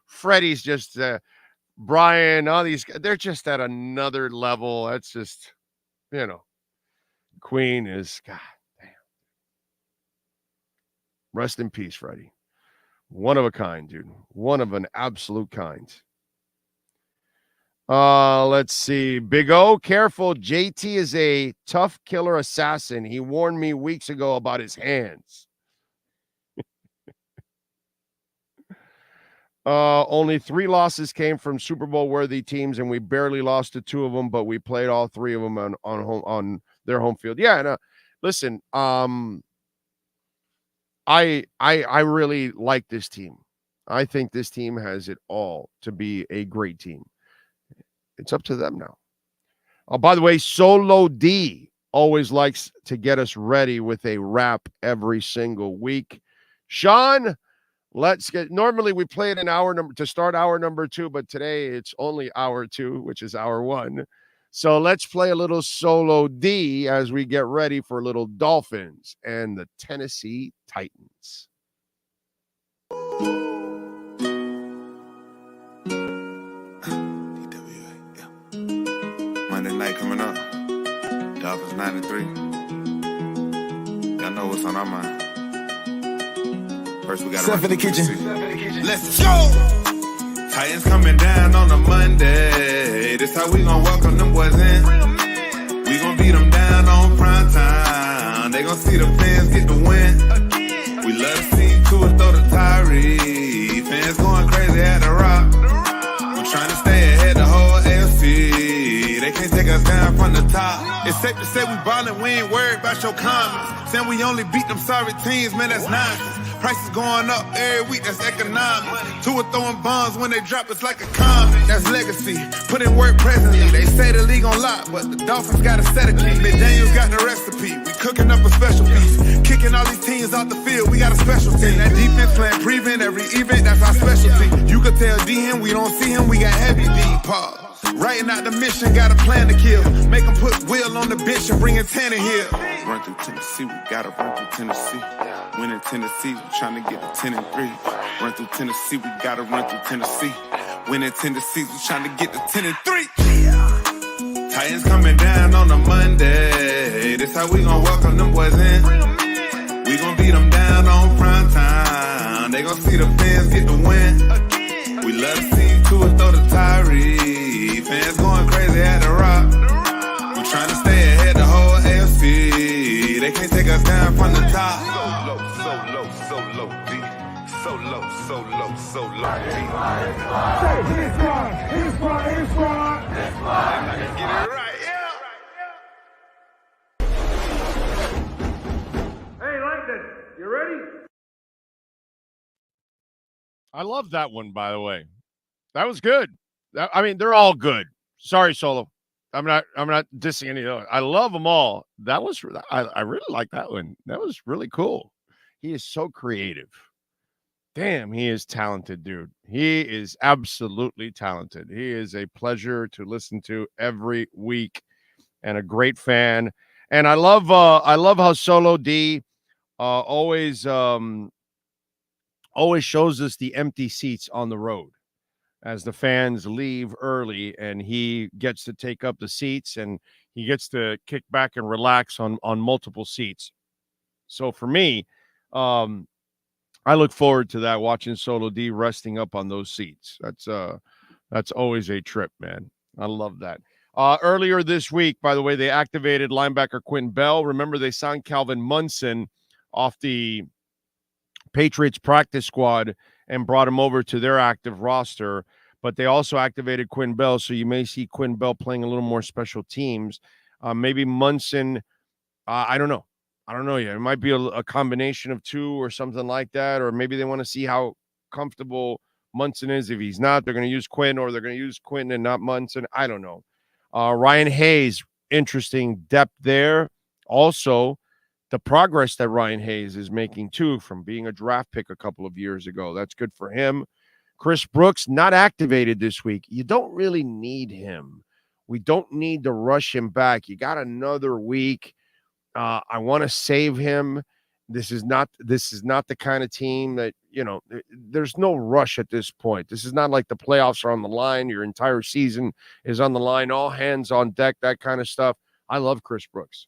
Freddie's just, Brian, all these, they're just at another level. That's just, Queen is, God damn. Rest in peace, Freddie. One of a kind, dude. One of an absolute kind. Let's see. Big O, careful. JT is a tough killer assassin. He warned me weeks ago about his hands. Only 3 losses came from Super Bowl worthy teams, and we barely lost to 2 of them, but we played all 3 of them on their home field. Yeah, and listen, I really like this team. I think this team has it all to be a great team. It's up to them now. By the way, Solo D always likes to get us ready with a wrap every single week. Sean, normally we play it an hour to start hour number 2, but today it's only hour 2, which is hour 1. So let's play a little Solo D as we get ready for little Dolphins and the Tennessee Titans. Monday night coming up. Dolphins 9-3. Y'all know what's on our mind. First we gotta run in the kitchen. Let's go! Titans coming down on a Monday. This how we gon' welcome them boys in. We gon' beat them down on prime time. They gon' see the fans get the win. We love to see Tua throw the Tyreek. Fans going crazy at the Rock. We trying to stay ahead the whole AFC. They can't take us down from the top. It's safe to say we ballin', we ain't worried about your comments. Saying we only beat them sorry teams, man, that's nonsense. Prices going up every week, that's economic. Tua throwing bombs when they drop, it's like a comet. That's legacy, put in work presently. They say the league on lock, but the Dolphins got a set of keys. McDaniels got the recipe, we cooking up a special piece. Kicking all these teams off the field, we got a special team. That defense plan prevent every event, that's our specialty. You could tell D him, we don't see him, we got heavy D. Pause. Writing out the mission, got a plan to kill. Make them put Will on the bench and bring in Tanner here. Run through Tennessee, we gotta run through Tennessee. Winning Tennessee, we trying to get to 10-3. Run through Tennessee, we gotta run through Tennessee. Winning Tennessee, we trying to get to 10-3. Titans coming down on a Monday. This how we gon' welcome them boys in. We gon' beat them down on prime time. They gon' see the fans get the win. We love to see Tua throw the Tyreek. Fans going crazy at the Rock. We trying to stay ahead the whole AFC. They can't take us down from the top. So low, D. So low, D. His squad. Let's get it right, yeah. Hey, Langdon, you ready? I love that one, by the way. That was good. I mean, they're all good. Sorry, Solo. I'm not dissing any of them. I love them all. That was I really like that one. That was really cool. He is so creative. Damn, he is talented, dude. He is absolutely talented. He is a pleasure to listen to every week and a great fan. And I love how Solo D always shows us the empty seats on the road as the fans leave early, and he gets to take up the seats and he gets to kick back and relax on multiple seats. So for me, I look forward to that, watching Solo D resting up on those seats. That's always a trip, man. I love that. Earlier this week, by the way, they activated linebacker Quinn Bell. Remember, they signed Calvin Munson off the Patriots practice squad and brought him over to their active roster, but they also activated Quinn Bell, so you may see Quinn Bell playing a little more special teams. Maybe Munson, I don't know. I don't know yet. It might be a combination of two or something like that, or maybe they want to see how comfortable Munson is. If he's not, they're going to use Quinn, or they're going to use Quinn and not Munson. I don't know. Ryan Hayes, interesting depth there. Also, the progress that Ryan Hayes is making, too, from being a draft pick a couple of years ago. That's good for him. Chris Brooks, not activated this week. You don't really need him. We don't need to rush him back. You got another week. I want to save him. This is not the kind of team that, there's no rush at this point. This is not like the playoffs are on the line. Your entire season is on the line, all hands on deck, that kind of stuff. I love Chris Brooks.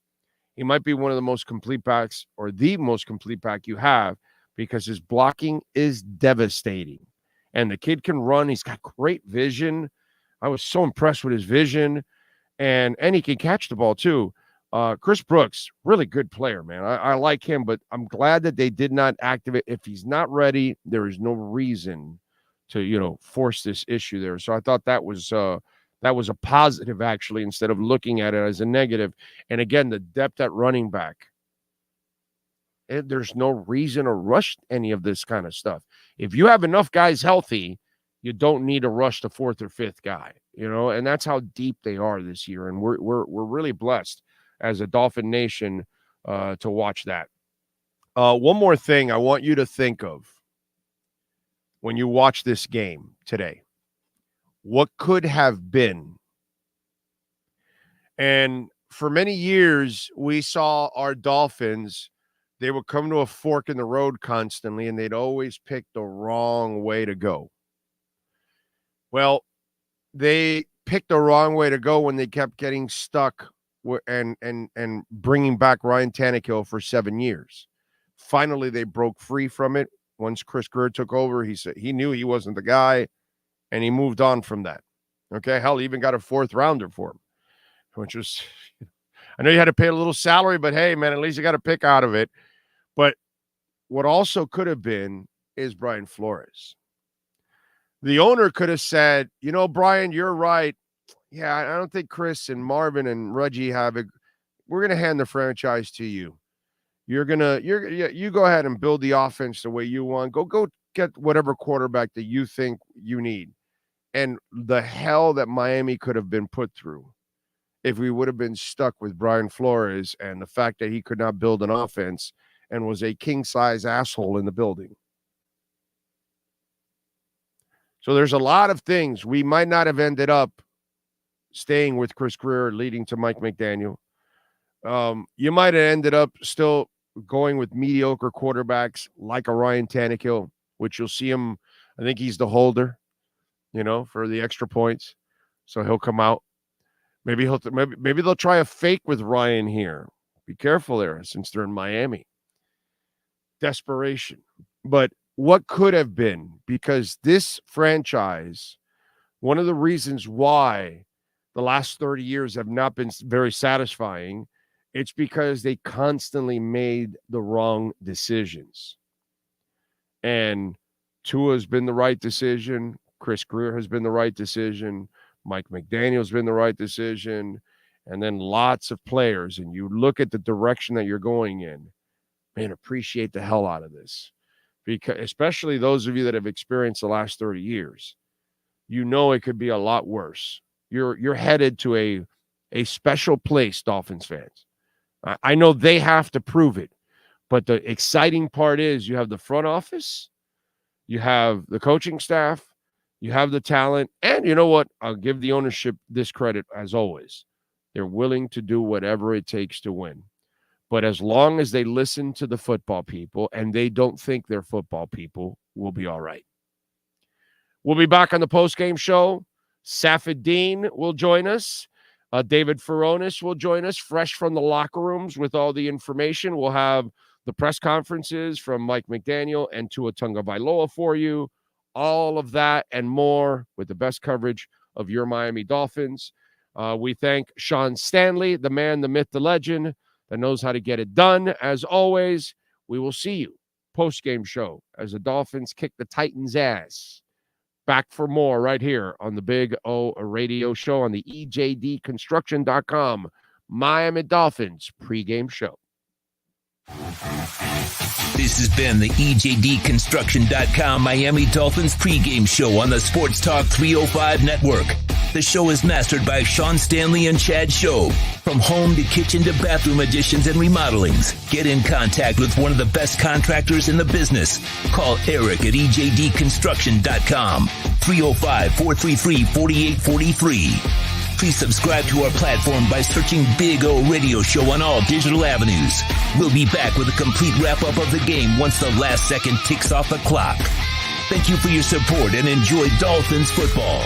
He might be one of the most complete backs, or the most complete back you have, because his blocking is devastating. And the kid can run. He's got great vision. I was so impressed with his vision. And he can catch the ball, too. Chris Brooks, really good player, man. I like him, but I'm glad that they did not activate. If he's not ready, there is no reason force this issue there. So I thought that was a positive, actually, instead of looking at it as a negative. And again, the depth at running back. There's no reason to rush any of this kind of stuff. If you have enough guys healthy, you don't need to rush the fourth or fifth guy, and that's how deep they are this year. And we're really blessed as a Dolphin Nation to watch that. One more thing I want you to think of when you watch this game today. What could have been? And for many years, we saw our Dolphins, they would come to a fork in the road constantly, and they'd always pick the wrong way to go. Well, they picked the wrong way to go when they kept getting stuck and bringing back Ryan Tannehill for 7 years. Finally, they broke free from it. Once Chris Greer took over, he said he knew he wasn't the guy, and he moved on from that. Okay, hell, he even got a 4th rounder for him, which was, I know you had to pay a little salary, but hey, man, at least you got to pick out of it. But what also could have been is Brian Flores. The owner could have said, Brian, you're right. Yeah, I don't think Chris and Marvin and Reggie have it. We're going to hand the franchise to you. You go ahead and build the offense the way you want. Go get whatever quarterback that you think you need. And the hell that Miami could have been put through if we would have been stuck with Brian Flores and the fact that he could not build an offense and was a king-size asshole in the building. So there's a lot of things. We might not have ended up staying with Chris Greer, leading to Mike McDaniel. You might have ended up still going with mediocre quarterbacks like a Ryan Tannehill, which you'll see him. I think he's the holder, for the extra points. So he'll come out. Maybe they'll try a fake with Ryan here. Be careful there, since they're in Miami. Desperation. But what could have been, because this franchise, one of the reasons why the last 30 years have not been very satisfying, it's because they constantly made the wrong decisions. And Tua has been the right decision. Chris Greer has been the right decision. Mike McDaniel's been the right decision. And then lots of players. And you look at the direction that you're going in, man, appreciate the hell out of this. Because especially those of you that have experienced the last 30 years, it could be a lot worse. You're headed to a special place, Dolphins fans. I know they have to prove it, but the exciting part is you have the front office, you have the coaching staff, you have the talent, and you know what? I'll give the ownership this credit as always. They're willing to do whatever it takes to win. But as long as they listen to the football people and they don't think they're football people, we'll be all right. We'll be back on the postgame show. Safed Dean will join us. David Furonis will join us fresh from the locker rooms with all the information. We'll have the press conferences from Mike McDaniel and Tua Tagovailoa for you. All of that and more with the best coverage of your Miami Dolphins. We thank Sean Stanley, the man, the myth, the legend, that knows how to get it done. As always, we will see you post-game show as the Dolphins kick the Titans' ass. Back for more right here on the Big O Radio Show on the EJDconstruction.com Miami Dolphins pregame show. This has been the EJDconstruction.com Miami Dolphins pregame show on the Sports Talk 305 network. The show is mastered by Sean Stanley and Chad Show. From home to kitchen to bathroom additions and remodelings, get in contact with one of the best contractors in the business. Call Eric at EJDconstruction.com, 305-433-4843. Please subscribe to our platform by searching Big O Radio Show on all digital avenues. We'll be back with a complete wrap-up of the game once the last second ticks off the clock. Thank you for your support and enjoy Dolphins football.